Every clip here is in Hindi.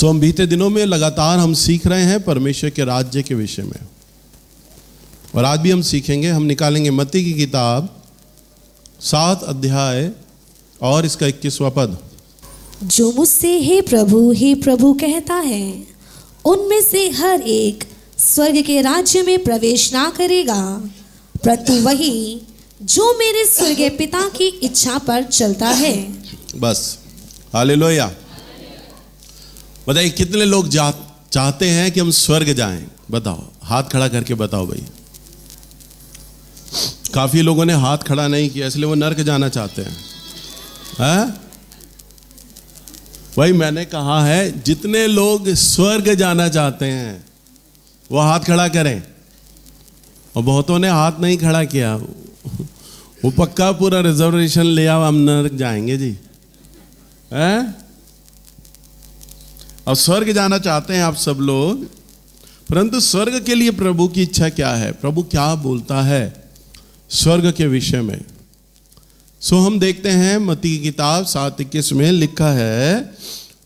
हम बीते दिनों में लगातार हम सीख रहे हैं परमेश्वर के राज्य के विषय में, और आज भी हम सीखेंगे। हम निकालेंगे मत्ती की किताब 7 अध्याय और इसका 21वां पद। जो मुझसे हे प्रभु कहता है, उनमें से हर एक स्वर्ग के राज्य में प्रवेश ना करेगा, परंतु वही जो मेरे स्वर्गीय पिता की इच्छा पर चलता है। बस, हालेलुया। बताइए कितने लोग चाहते हैं कि हम स्वर्ग जाएं? बताओ, हाथ खड़ा करके बताओ भाई। काफी लोगों ने हाथ खड़ा नहीं किया, इसलिए वो नरक जाना चाहते हैं। भाई मैंने कहा है जितने लोग स्वर्ग जाना चाहते हैं वो हाथ खड़ा करें, और बहुतों ने हाथ नहीं खड़ा किया। वो पक्का पूरा रिजर्वेशन ले आओ, हम नरक जाएंगे जी। अब स्वर्ग जाना चाहते हैं आप सब लोग, परंतु स्वर्ग के लिए प्रभु की इच्छा क्या है? प्रभु क्या बोलता है स्वर्ग के विषय में? हम देखते हैं मत्ती की किताब 7:21 में लिखा है,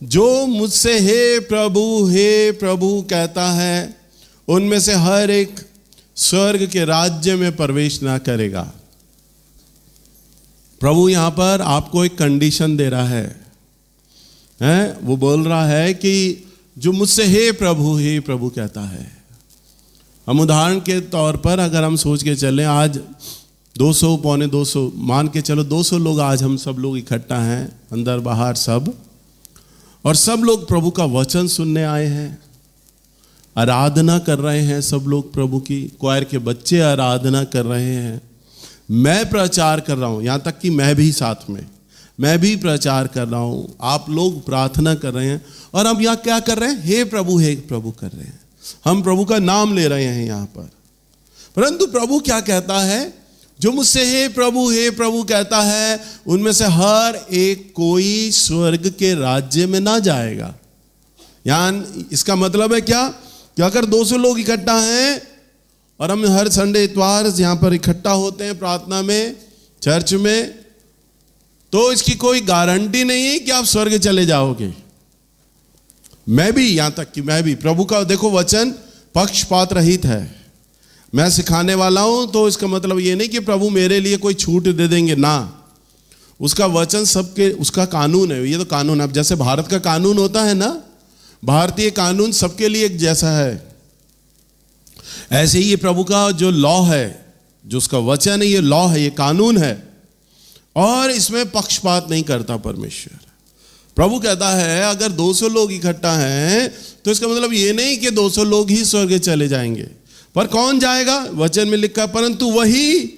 जो मुझसे हे प्रभु कहता है, उनमें से हर एक स्वर्ग के राज्य में प्रवेश ना करेगा। प्रभु यहां पर आपको एक कंडीशन दे रहा है, वो बोल रहा है कि जो मुझसे हे प्रभु कहता है। हम उदाहरण के तौर पर अगर हम सोच के चलें, आज 200 पौने 200 मान के चलो, 200 लोग आज हम सब लोग इकट्ठा हैं, अंदर बाहर सब, और सब लोग प्रभु का वचन सुनने आए हैं, आराधना कर रहे हैं। सब लोग प्रभु की, क्वायर के बच्चे आराधना कर रहे हैं, मैं प्रचार कर रहा हूं, यहां तक कि मैं भी साथ में, मैं भी प्रचार कर रहा हूं, आप लोग प्रार्थना कर रहे हैं, और हम यहां क्या कर रहे हैं? हे प्रभु कर रहे हैं। हम प्रभु का नाम ले रहे हैं यहां पर। परंतु प्रभु क्या कहता है? जो मुझसे हे प्रभु कहता है, उनमें से हर एक कोई स्वर्ग के राज्य में ना जाएगा। यानी इसका मतलब है क्या? कि अगर 200 लोग इकट्ठा हैं और हम हर संडे इतवार यहां पर इकट्ठा होते हैं प्रार्थना में, चर्च में, तो इसकी कोई गारंटी नहीं है कि आप स्वर्ग चले जाओगे। मैं भी, यहां तक कि मैं भी, प्रभु का देखो वचन पक्षपात रहित है। मैं सिखाने वाला हूं तो इसका मतलब ये नहीं कि प्रभु मेरे लिए कोई छूट दे देंगे ना। उसका वचन सबके, उसका कानून है, ये तो कानून है। अब जैसे भारत का कानून होता है ना, भारतीय कानून सबके लिए एक जैसा है, ऐसे ही ये प्रभु का जो लॉ है, जो उसका वचन है, ये लॉ है, ये कानून है, और इसमें पक्षपात नहीं करता परमेश्वर। प्रभु कहता है अगर 200 लोग इकट्ठा हैं तो इसका मतलब ये नहीं कि 200 लोग ही स्वर्ग चले जाएंगे, पर कौन जाएगा? वचन में लिखा, परंतु वही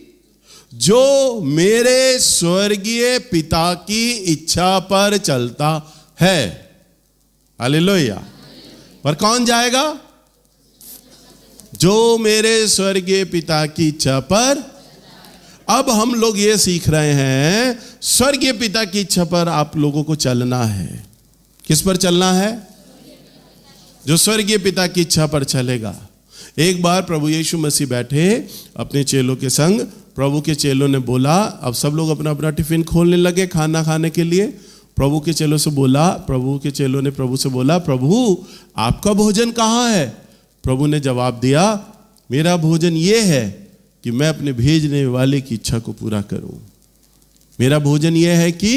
जो मेरे स्वर्गीय पिता की इच्छा पर चलता है। हालेलुया। पर कौन जाएगा? जो मेरे स्वर्गीय पिता की इच्छा पर। अब हम लोग ये सीख रहे हैं, स्वर्गीय पिता की इच्छा पर आप लोगों को चलना है। किस पर चलना है? जो स्वर्गीय पिता की इच्छा पर चलेगा। एक बार प्रभु यीशु मसीह बैठे अपने चेलों के संग, प्रभु के चेलों ने बोला, अब सब लोग अपना अपना टिफिन खोलने लगे खाना खाने के लिए। प्रभु के चेलों से बोला, प्रभु के चेलों ने प्रभु से बोला, प्रभु आपका भोजन कहाँ है? प्रभु ने जवाब दिया, मेरा भोजन ये है कि मैं अपने भेजने वाले की इच्छा को पूरा करूं। मेरा भोजन ये है कि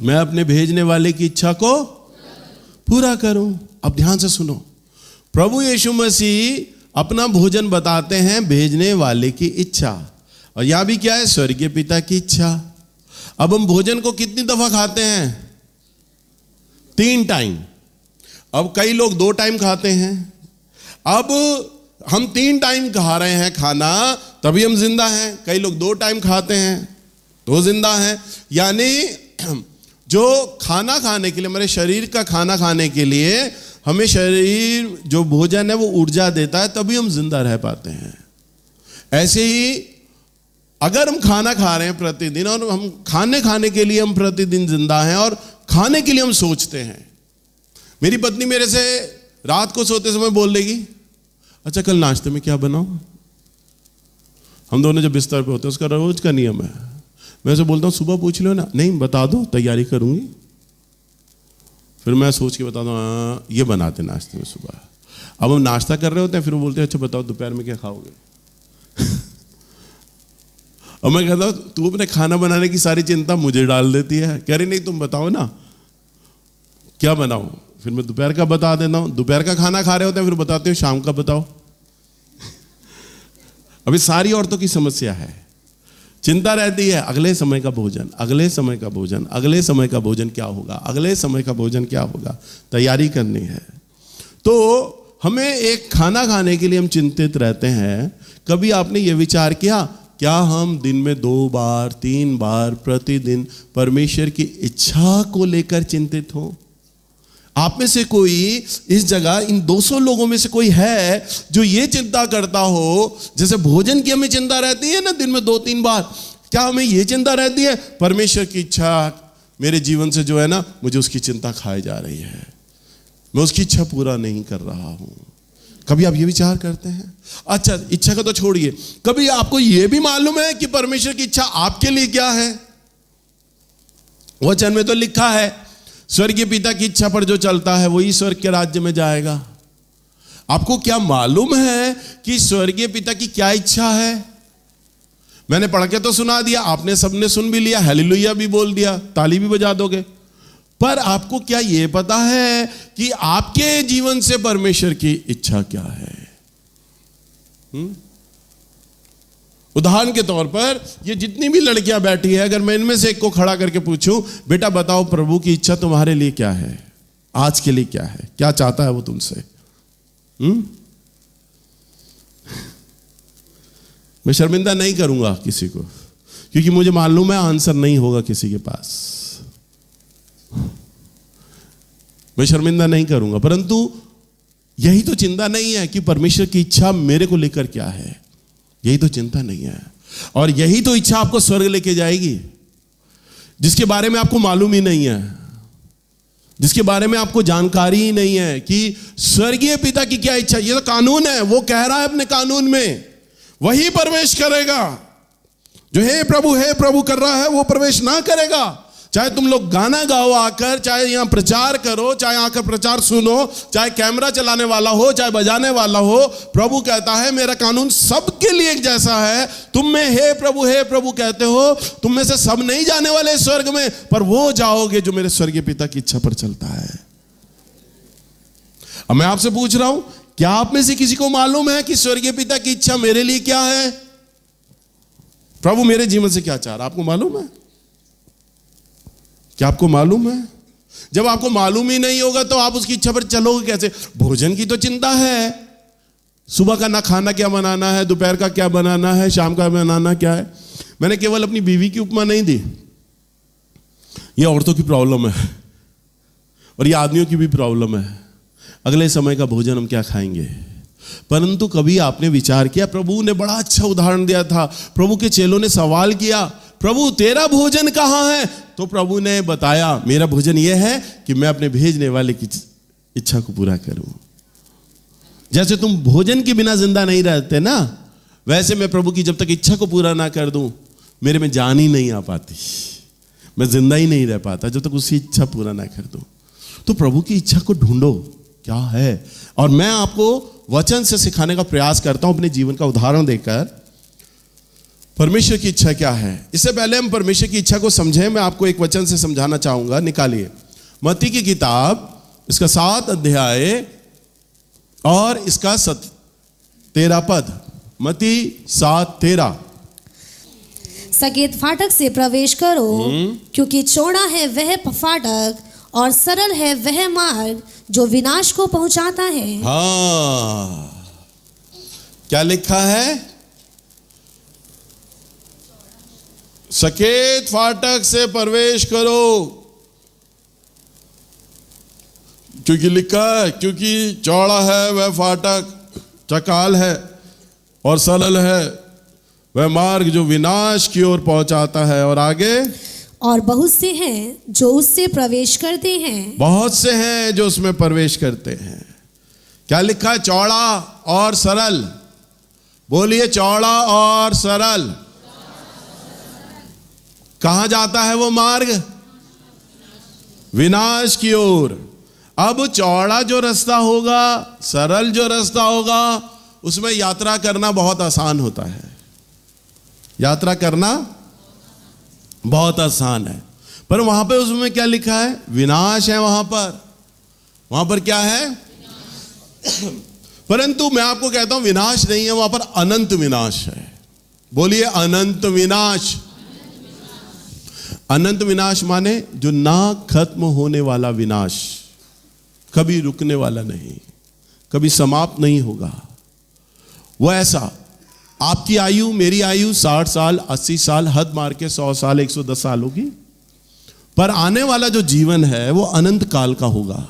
मैं अपने भेजने वाले की इच्छा को पूरा करूं। अब ध्यान से सुनो, प्रभु यीशु मसीह अपना भोजन बताते हैं, भेजने वाले की इच्छा, और यहां भी क्या है? स्वर्गीय पिता की इच्छा। अब हम भोजन को कितनी दफा खाते हैं? 3 टाइम। अब कई लोग 2 टाइम खाते हैं। अब हम 3 टाइम खा रहे हैं खाना, तभी हम जिंदा हैं। कई लोग 2 टाइम खाते हैं तो जिंदा हैं। यानी जो खाना खाने के लिए, हमारे शरीर का खाना खाने के लिए हमें शरीर जो भोजन है वो ऊर्जा देता है, तभी हम जिंदा रह पाते हैं। ऐसे ही अगर हम खाना खा रहे हैं प्रतिदिन, और हम खाने के लिए हम प्रतिदिन जिंदा हैं, और खाने के लिए हम सोचते हैं। मेरी पत्नी मेरे से रात को सोते समय बोल देगी, अच्छा कल नाश्ते में क्या बनाऊं? हम दोनों जब बिस्तर पे होते हैं, उसका रोज का नियम है। मैं उसे बोलता हूँ सुबह पूछ लो ना, नहीं बता दो तैयारी करूंगी। फिर मैं सोच के बताता हूँ ये बनाते नाश्ते में सुबह। अब हम नाश्ता कर रहे होते हैं, फिर वो बोलते हैं अच्छा बताओ दोपहर में क्या खाओगे। और मैं कहता हूँ तू अपने खाना बनाने की सारी चिंता मुझे डाल देती है। कह रही नहीं तुम बताओ ना क्या बनाओ। फिर मैं दोपहर का बता देता हूँ, दोपहर का खाना खा रहे होते हैं फिर बताते हो शाम का बताओ। अभी सारी औरतों की समस्या है, चिंता रहती है अगले समय का भोजन, अगले समय का भोजन, अगले समय का भोजन क्या होगा, अगले समय का भोजन क्या होगा, तैयारी करनी है। तो हमें एक खाना खाने के लिए हम चिंतित रहते हैं। कभी आपने ये विचार किया क्या हम दिन में 2 बार 3 बार प्रतिदिन परमेश्वर की इच्छा को लेकर चिंतित हो? आप में से कोई इस जगह इन 200 लोगों में से कोई है जो ये चिंता करता हो, जैसे भोजन की हमें चिंता रहती है ना दिन में 2-3 बार, क्या हमें ये चिंता रहती है परमेश्वर की इच्छा मेरे जीवन से जो है ना मुझे उसकी चिंता खाई जा रही है, मैं उसकी इच्छा पूरा नहीं कर रहा हूं? कभी आप ये विचार करते हैं? अच्छा इच्छा का तो छोड़िए, कभी आपको ये भी मालूम है कि परमेश्वर की इच्छा आपके लिए क्या है? वचन में तो लिखा है स्वर्गीय पिता की इच्छा पर जो चलता है वही स्वर्ग के राज्य में जाएगा। आपको क्या मालूम है कि स्वर्गीय पिता की क्या इच्छा है? मैंने पढ़ के तो सुना दिया, आपने सबने सुन भी लिया, हालेलुया भी बोल दिया, ताली भी बजा दोगे, पर आपको क्या यह पता है कि आपके जीवन से परमेश्वर की इच्छा क्या है? उदाहरण के तौर पर ये जितनी भी लड़कियां बैठी है, अगर मैं इनमें से एक को खड़ा करके पूछूं बेटा बताओ प्रभु की इच्छा तुम्हारे लिए क्या है, आज के लिए क्या है, क्या चाहता है वो तुमसे? मैं शर्मिंदा नहीं करूंगा किसी को, क्योंकि मुझे मालूम है आंसर नहीं होगा किसी के पास। मैं शर्मिंदा नहीं करूंगा, परंतु यही तो चिंता नहीं है कि परमेश्वर की इच्छा मेरे को लेकर क्या है, यही तो चिंता नहीं है। और यही तो इच्छा आपको स्वर्ग लेके जाएगी, जिसके बारे में आपको मालूम ही नहीं है, जिसके बारे में आपको जानकारी ही नहीं है कि स्वर्गीय पिता की क्या इच्छा। ये तो कानून है, वो कह रहा है अपने कानून में वही प्रवेश करेगा। जो हे प्रभु कर रहा है वो प्रवेश ना करेगा। चाहे तुम लोग गाना गाओ आकर, चाहे यहां प्रचार करो, चाहे आकर प्रचार सुनो, चाहे कैमरा चलाने वाला हो, चाहे बजाने वाला हो, प्रभु कहता है मेरा कानून सबके लिए एक जैसा है। तुम में हे प्रभु कहते हो, तुम में से सब नहीं जाने वाले स्वर्ग में, पर वो जाओगे जो मेरे स्वर्गीय पिता की इच्छा पर चलता है। अब मैं आपसे पूछ रहा हूं, क्या आप में से किसी को मालूम है कि स्वर्गीय पिता की इच्छा मेरे लिए क्या है? प्रभु मेरे जीवन से क्या चाह रहा, आपको मालूम है? क्या आपको मालूम है? जब आपको मालूम ही नहीं होगा तो आप उसकी इच्छा पर चलोगे कैसे? भोजन की तो चिंता है, सुबह का ना खाना क्या बनाना है, दोपहर का क्या बनाना है, शाम का बनाना क्या है। मैंने केवल अपनी बीवी की उपमा नहीं दी, ये औरतों की प्रॉब्लम है और ये आदमियों की भी प्रॉब्लम है। अगले समय का भोजन हम क्या खाएंगे? परंतु कभी आपने विचार किया, प्रभु ने बड़ा अच्छा उदाहरण दिया था। प्रभु के चेलों ने सवाल किया प्रभु तेरा भोजन कहां है? तो प्रभु ने बताया मेरा भोजन यह है कि मैं अपने भेजने वाले की इच्छा को पूरा करूं। जैसे तुम भोजन के बिना जिंदा नहीं रहते ना, वैसे मैं प्रभु की जब तक इच्छा को पूरा ना कर दूं मेरे में जान ही नहीं आ पाती, मैं जिंदा ही नहीं रह पाता जब तक उसकी इच्छा पूरा ना कर दूं। तो प्रभु की इच्छा को ढूंढो क्या है, और मैं आपको वचन से सिखाने का प्रयास करता हूं अपने जीवन का उदाहरण देकर परमेश्वर की इच्छा क्या है। इससे पहले हम परमेश्वर की इच्छा को समझें, मैं आपको एक वचन से समझाना चाहूंगा। निकालिए मत्ती की किताब, इसका 7 अध्याय और इसका 13 पद। मत्ती 7:13। सकेत फाटक से प्रवेश करो, क्योंकि चौड़ा है वह फाटक और सरल है वह मार्ग जो विनाश को पहुंचाता है। हाँ, क्या लिखा है? सकेत फाटक से प्रवेश करो, क्योंकि लिखा है क्योंकि चौड़ा है वह फाटक, चकाल है और सरल है वह मार्ग जो विनाश की ओर पहुंचाता है। और आगे, और बहुत से हैं जो उससे प्रवेश करते हैं। बहुत से हैं जो उसमें प्रवेश करते हैं। क्या लिखा है? चौड़ा और सरल। बोलिए चौड़ा और सरल। कहां जाता है वो मार्ग? विनाश की ओर। अब चौड़ा जो रास्ता होगा, सरल जो रास्ता होगा, उसमें यात्रा करना बहुत आसान होता है। यात्रा करना बहुत आसान है, पर वहां पे उसमें क्या लिखा है? विनाश है। वहां पर क्या है? परंतु मैं आपको कहता हूं विनाश नहीं है, वहां पर अनंत विनाश है। बोलिए अनंत विनाश। अनंत विनाश माने जो ना खत्म होने वाला विनाश, कभी रुकने वाला नहीं, कभी समाप्त नहीं होगा। वो ऐसा, आपकी आयु, मेरी आयु 60 साल, 80 साल, हद मार के 100 साल, 110 साल होगी, पर आने वाला जो जीवन है वो अनंत काल का होगा।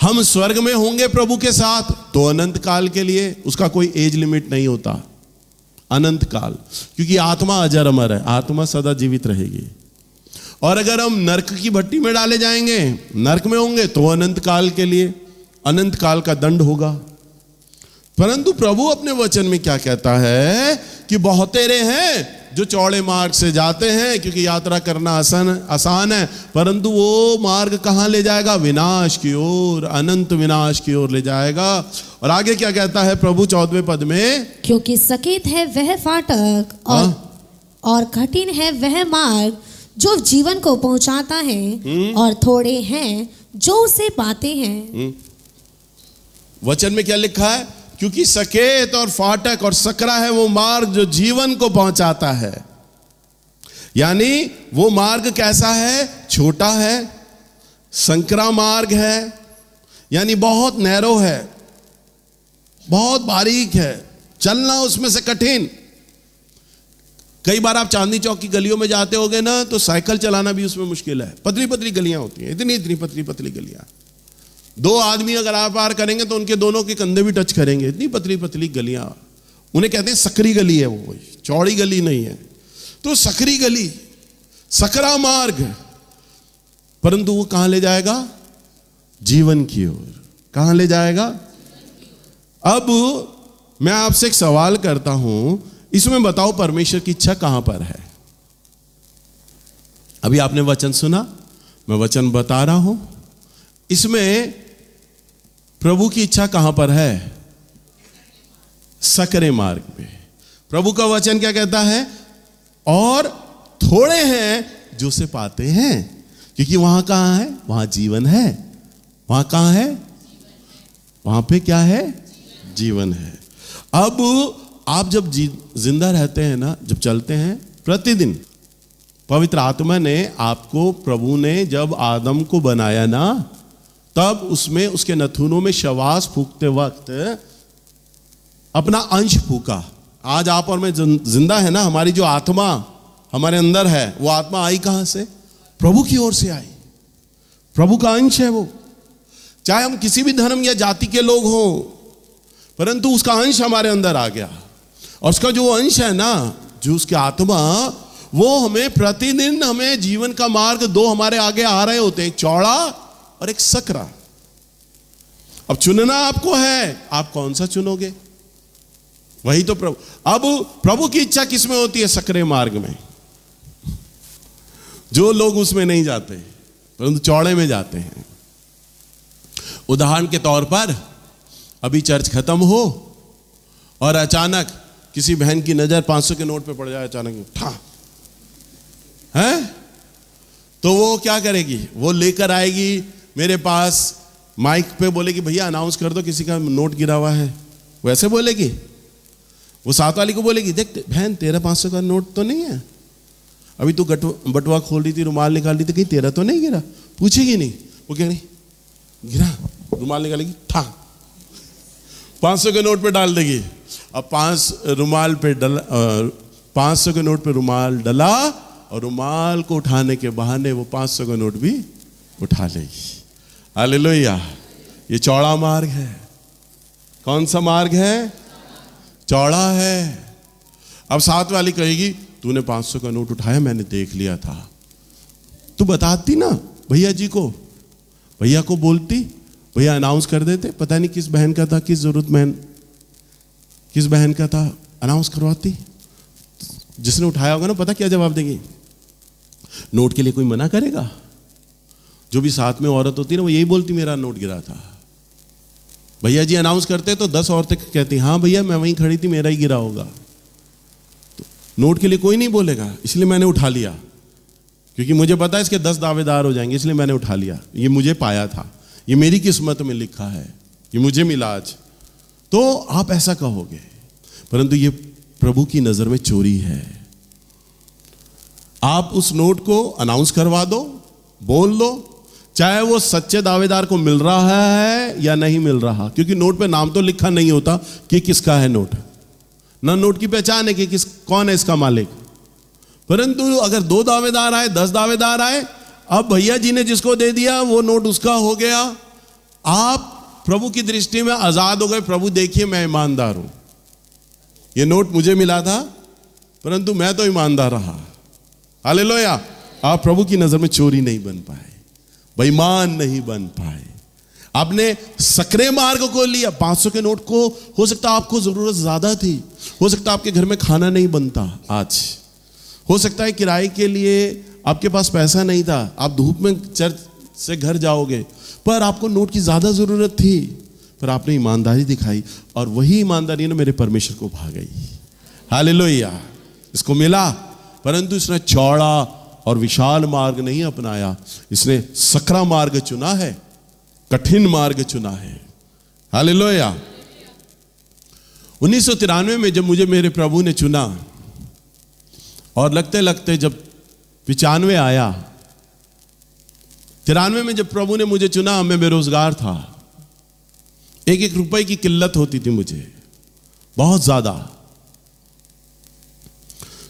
हम स्वर्ग में होंगे प्रभु के साथ तो अनंत काल के लिए, उसका कोई एज लिमिट नहीं होता, अनंत काल, क्योंकि आत्मा अजर अमर है, आत्मा सदा जीवित रहेगी। और अगर हम नरक की भट्टी में डाले जाएंगे, नरक में होंगे तो अनंत काल के लिए, अनंत काल का दंड होगा। परंतु प्रभु अपने वचन में क्या कहता है कि बहुतेरे हैं जो चौड़े मार्ग से जाते हैं, क्योंकि यात्रा करना आसान है, परंतु वो मार्ग कहां ले जाएगा? विनाश की ओर, अनंत विनाश की ओर ले जाएगा। और आगे क्या कहता है प्रभु 14वें पद में? क्योंकि सकेत है वह फाटक और कठिन है वह मार्ग जो जीवन को पहुंचाता है, और थोड़े हैं जो उसे पाते हैं। वचन में क्या लिखा है? क्योंकि सकेत और फाटक और सकरा है वो मार्ग जो जीवन को पहुंचाता है। यानी वो मार्ग कैसा है? छोटा है, संकरा मार्ग है, यानी बहुत नैरो है, बहुत बारीक है, चलना उसमें से कठिन। कई बार आप चांदनी चौक की गलियों में जाते होगे ना, तो साइकिल चलाना भी उसमें मुश्किल है। पतली पतली गलियां होती हैं, इतनी इतनी पतली पतली गलियां, दो आदमी अगर आप पार करेंगे तो उनके दोनों के कंधे भी टच करेंगे, इतनी पतली पतली गलियां। उन्हें कहते हैं सकरी गली है, वो चौड़ी गली नहीं है। तो सकरी गली, सकरा मार्ग, परंतु वो कहां ले जाएगा? जीवन की ओर। कहां ले जाएगा? अब मैं आपसे एक सवाल करता हूं, इसमें बताओ परमेश्वर की इच्छा कहां पर है? अभी आपने वचन सुना, मैं वचन बता रहा हूं, इसमें प्रभु की इच्छा कहां पर है? सकरे मार्ग पे। प्रभु का वचन क्या कहता है? और थोड़े हैं जो से पाते हैं, क्योंकि वहां कहां है? वहां जीवन है। वहां कहां है? वहां पे क्या है? जीवन है। अब आप जब जिंदा रहते हैं ना, जब चलते हैं प्रतिदिन, पवित्र आत्मा ने आपको, प्रभु ने जब आदम को बनाया ना, तब उसमें, उसके नथुनों में शवास फूकते वक्त अपना अंश फूका। आज आप और मैं जिंदा है ना, हमारी जो आत्मा हमारे अंदर है, वो आत्मा आई कहां से? प्रभु की ओर से आई। प्रभु का अंश है वो। चाहे हम किसी भी धर्म या जाति के लोग हों, परंतु उसका अंश हमारे अंदर आ गया। और उसका जो अंश है ना, जो उसकी आत्मा, वो हमें प्रतिदिन, हमें जीवन का मार्ग दो हमारे आगे आ रहे होते हैं, एक चौड़ा और एक सकरा। अब चुनना आपको है, आप कौन सा चुनोगे? वही तो प्रभु। अब प्रभु की इच्छा किसमें होती है? सकरे मार्ग में। जो लोग उसमें नहीं जाते, परंतु चौड़े में जाते हैं। उदाहरण के तौर पर, अभी चर्च खत्म हो और अचानक किसी बहन की नजर 500 के नोट पे पड़ जाए, अचानक ठा है, तो वो क्या करेगी? वो लेकर आएगी मेरे पास, माइक पे बोलेगी, भैया अनाउंस कर दो किसी का नोट गिरा हुआ है। वैसे बोलेगी? वो साथ वाली को बोलेगी, देख बहन तेरा 500 का नोट तो नहीं है, अभी तू बटुआ खोल रही थी, रुमाल निकाल रही थी, कहीं तेरा तो नहीं गिरा? पूछेगी नहीं। वो कह रही गिरा, रुमाल निकालेगी, ठा 500 के नोट पे डाल देगी। अब 500 के नोट पे रुमाल डला, और रुमाल को उठाने के बहाने वो 500 का नोट भी उठा लेगी। हालेलुया। ये चौड़ा मार्ग है। कौन सा मार्ग है? चौड़ा है। अब साथ वाली कहेगी, तूने 500 का नोट उठाया, मैंने देख लिया था। तू बताती ना भैया जी को, भैया को बोलती, भैया अनाउंस कर देते। पता नहीं किस बहन का था, किस जरूरतमंद, किस बहन का था, अनाउंस करवाती। जिसने उठाया होगा ना, पता क्या जवाब देगी? नोट के लिए कोई मना करेगा? जो भी साथ में औरत होती है ना, वो यही बोलती मेरा नोट गिरा था। भैया जी अनाउंस करते तो 10 औरतें कहती हाँ भैया मैं वहीं खड़ी थी, मेरा ही गिरा होगा। तो नोट के लिए कोई नहीं बोलेगा, इसलिए मैंने उठा लिया, क्योंकि मुझे पता है इसके 10 दावेदार हो जाएंगे, इसलिए मैंने उठा लिया। ये मुझे पाया था, ये मेरी किस्मत में लिखा है, ये मुझे मिला आज। तो आप ऐसा कहोगे, परंतु ये प्रभु की नजर में चोरी है। आप उस नोट को अनाउंस करवा दो, बोल दो, चाहे वो सच्चे दावेदार को मिल रहा है या नहीं मिल रहा, क्योंकि नोट पे नाम तो लिखा नहीं होता कि किसका है नोट, ना नोट की पहचान है कि कौन है इसका मालिक। परंतु अगर 2 दावेदार आए, 10 दावेदार आए, अब भैया जी ने जिसको दे दिया वो नोट उसका हो गया। आप प्रभु की दृष्टि में आजाद हो गए। प्रभु देखिए मैं ईमानदार हूं, ये नोट मुझे मिला था परंतु मैं तो ईमानदार रहा। हालेलुया। आप प्रभु की नजर में चोरी नहीं बन पाए, बेईमान नहीं बन पाए। आपने सकरे मार्ग को लिया। 500 के नोट को, हो सकता आपको जरूरत ज्यादा थी, हो सकता आपके घर में खाना नहीं बनता आज, हो सकता है किराए के लिए आपके पास पैसा नहीं था, आप धूप में चर्च से घर जाओगे, पर आपको नोट की ज्यादा जरूरत थी, पर आपने ईमानदारी दिखाई और वही ईमानदारी ने मेरे परमेश्वर को भा गई। हालेलुया। इसको मिला, परंतु इसने चौड़ा और विशाल मार्ग नहीं अपनाया, इसने सकरा मार्ग चुना है, कठिन मार्ग चुना है। हालेलुया। 1993 में जब मुझे मेरे प्रभु ने चुना और लगते लगते जब 95 आया, 93 में जब प्रभु ने मुझे चुना, मैं बेरोजगार था, 1-1 रुपए की किल्लत होती थी मुझे बहुत ज्यादा।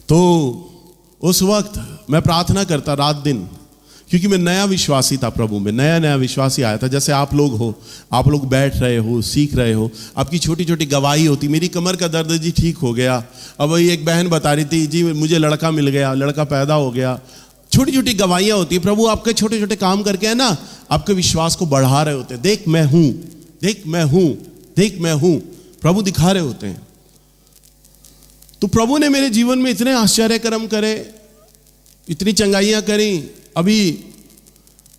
तो उस वक्त मैं प्रार्थना करता रात दिन, क्योंकि मैं नया विश्वासी था प्रभु में, नया विश्वासी आया था। जैसे आप लोग हो, आप लोग बैठ रहे हो, सीख रहे हो, आपकी छोटी छोटी गवाही होती। मेरी कमर का दर्द जी ठीक हो गया। अब वही एक बहन बता रही थी जी मुझे लड़का मिल गया, लड़का पैदा हो गया। छोटी छोटी गवाहियां होती है। प्रभु आपके छोटे छोटे काम करके है ना, आपके विश्वास को बढ़ा रहे होते हैं। देख मैं हूं, देख मैं हूं, देख मैं हूं, प्रभु दिखा रहे होते हैं। तो प्रभु ने मेरे जीवन में इतने आश्चर्य कर्म करे, इतनी चंगाइयां करी। अभी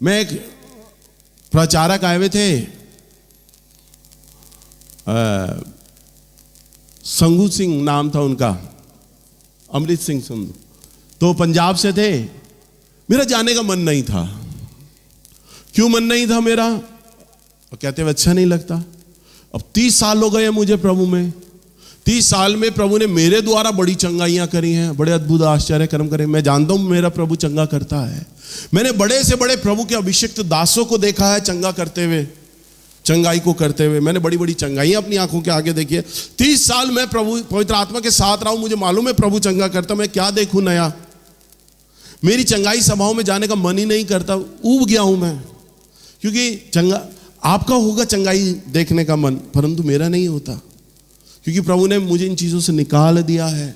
मैं एक प्रचारक आए हुए थे, संगू सिंह नाम था उनका, अमृत सिंह संधू, तो पंजाब से थे। मेरा जाने का मन नहीं था। क्यों मन नहीं था मेरा? और कहते हुए अच्छा नहीं लगता। अब 30 साल हो गए हैं मुझे प्रभु में। 30 साल में प्रभु ने मेरे द्वारा बड़ी चंगाइयां करी हैं, बड़े अद्भुत आश्चर्य कर्म करे। मैं जानता हूं मेरा प्रभु चंगा करता है। मैंने बड़े से बड़े प्रभु के अभिषिक्त दासों को देखा है चंगा करते हुए, चंगाई को करते हुए। मैंने बड़ी बड़ी चंगाइयां अपनी आंखों के आगे देखी है। 30 साल मैं प्रभु पवित्र आत्मा के साथ रहा हूं, मुझे मालूम है प्रभु चंगा करता। मैं क्या देखूं नया? मेरी चंगाई सभाओं में जाने का मन ही नहीं करता, ऊब गया हूं मैं। क्योंकि चंगा आपका होगा चंगाई देखने का मन, परंतु मेरा नहीं होता, क्योंकि प्रभु ने मुझे इन चीजों से निकाल दिया है।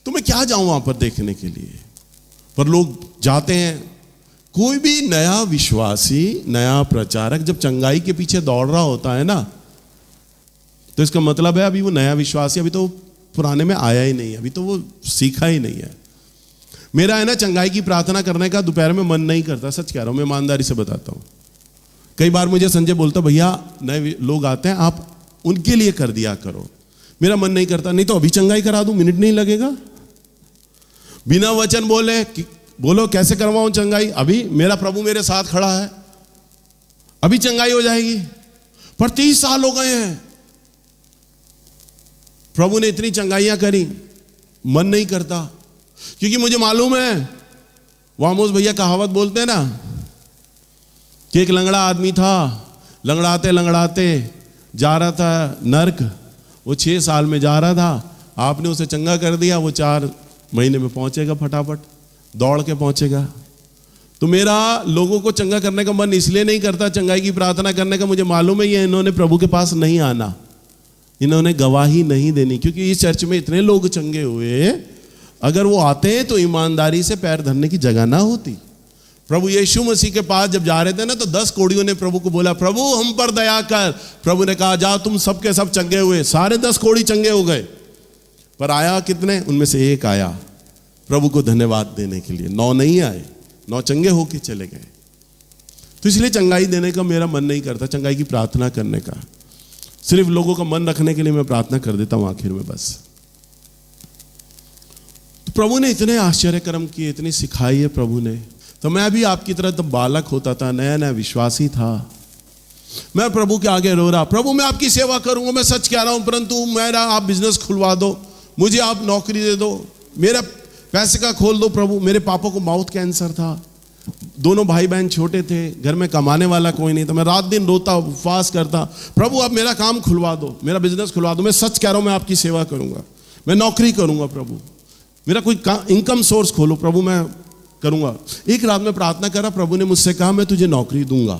तो मैं क्या जाऊं वहां पर देखने के लिए? पर लोग जाते हैं। कोई भी नया विश्वासी, नया प्रचारक जब चंगाई के पीछे दौड़ रहा होता है ना, तो इसका मतलब है अभी वो नया विश्वासी, अभी तो पुराने में आया ही नहीं है, अभी तो वो सीखा ही नहीं है। मेरा है ना चंगाई की प्रार्थना करने का दोपहर में मन नहीं करता, सच कह रहा हूं, मैं ईमानदारी से बताता हूं। कई बार मुझे संजय बोलता भैया नए लोग आते हैं आप उनके लिए कर दिया करो। मेरा मन नहीं करता, नहीं तो अभी चंगाई करा दूं, मिनट नहीं लगेगा। बिना वचन बोले बोलो कैसे करवाऊं चंगाई? अभी मेरा प्रभु मेरे साथ खड़ा है, अभी चंगाई हो जाएगी। पर 30 साल हो गए हैं, प्रभु ने इतनी चंगाइयां करी, मन नहीं करता। क्योंकि मुझे मालूम है, वो आमोस भैया कहावत बोलते हैं ना कि एक लंगड़ा आदमी था, लंगड़ाते लंगड़ाते जा रहा था नर्क। वो 6 साल में जा रहा था, आपने उसे चंगा कर दिया, वो 4 महीने में पहुंचेगा, फटाफट दौड़ के पहुंचेगा। तो मेरा लोगों को चंगा करने का मन इसलिए नहीं करता, चंगाई की प्रार्थना करने का मुझे मालूम है ये इन्होंने प्रभु के पास नहीं आना, इन्होंने गवाही नहीं देनी। क्योंकि इस चर्च में इतने लोग चंगे हुए, अगर वो आते हैं तो ईमानदारी से पैर धरने की जगह ना होती। प्रभु यीशु मसीह के पास जब जा रहे थे ना, तो 10 कोढ़ियों ने प्रभु को बोला प्रभु हम पर दया कर। प्रभु ने कहा जाओ तुम सबके सब चंगे हुए। सारे 10 कोढ़ी चंगे हो गए, पर आया कितने? उनमें से एक आया प्रभु को धन्यवाद देने के लिए। 9 नहीं आए, 9 चंगे होके चले गए। तो इसलिए चंगाई देने का मेरा मन नहीं करता, चंगाई की प्रार्थना करने का, सिर्फ लोगों का मन रखने के लिए मैं प्रार्थना कर देता हूं आखिर में बस। तो प्रभु ने इतने आश्चर्य कर्म किए, इतनी सिखाई है प्रभु ने। तो मैं भी आपकी तरह तब बालक होता था, नया नया विश्वासी था, मैं प्रभु के आगे रो रहा, प्रभु मैं आपकी सेवा करूंगा, मैं सच कह रहा हूं, परंतु मेरा आप बिजनेस खुलवा दो, मुझे आप नौकरी दे दो, मेरा पैसे का खोल दो प्रभु। मेरे पापा को माउथ कैंसर था, दोनों भाई बहन छोटे थे, घर में कमाने वाला कोई नहीं था, मैं रात दिन रोता, उपवास करता, प्रभु आप मेरा काम खुलवा दो, मेरा बिजनेस खुलवा दो, मैं सच कह रहा हूं, मैं आपकी सेवा करूंगा, मैं नौकरी करूंगा प्रभु, मेरा कोई इनकम सोर्स खोलो प्रभु, मैं करूंगा। एक रात में प्रार्थना करा, प्रभु ने मुझसे कहा मैं तुझे नौकरी दूंगा।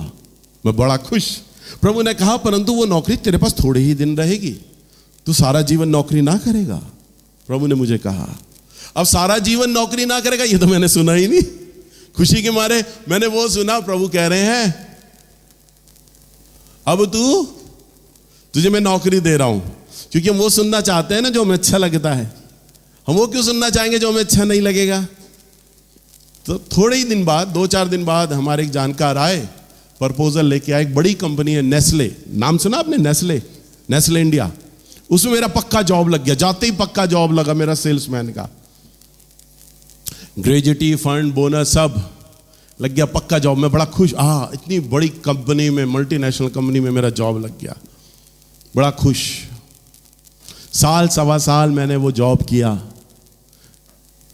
मैं बड़ा खुश। प्रभु ने कहा परंतु वो नौकरी तेरे पास थोड़े ही दिन रहेगी, तू सारा जीवन नौकरी ना करेगा। प्रभु ने मुझे कहा अब सारा जीवन नौकरी ना करेगा, ये तो मैंने सुना ही नहीं। खुशी के मारे मैंने वो सुना, प्रभु कह रहे हैं अब तुझे मैं नौकरी दे रहा हूं, क्योंकि हम वो सुनना चाहते हैं ना जो हमें अच्छा लगता है। हम वो क्यों सुनना चाहेंगे जो हमें अच्छा नहीं लगेगा। तो थोड़े ही दिन बाद, 2-4 दिन बाद हमारे एक जानकार आए, प्रपोजल लेके आए, एक बड़ी कंपनी है नेस्ले, नाम सुना आपने नेस्ले? नेस्ले इंडिया, उसमें मेरा पक्का जॉब लग गया, जाते ही पक्का जॉब लगा मेरा सेल्समैन का, ग्रेजुटी फंड बोनस सब लग गया, पक्का जॉब। मैं बड़ा खुश, इतनी बड़ी कंपनी में, मल्टीनेशनल कंपनी में मेरा जॉब लग गया, बड़ा खुश। साल सवा साल मैंने वो जॉब किया,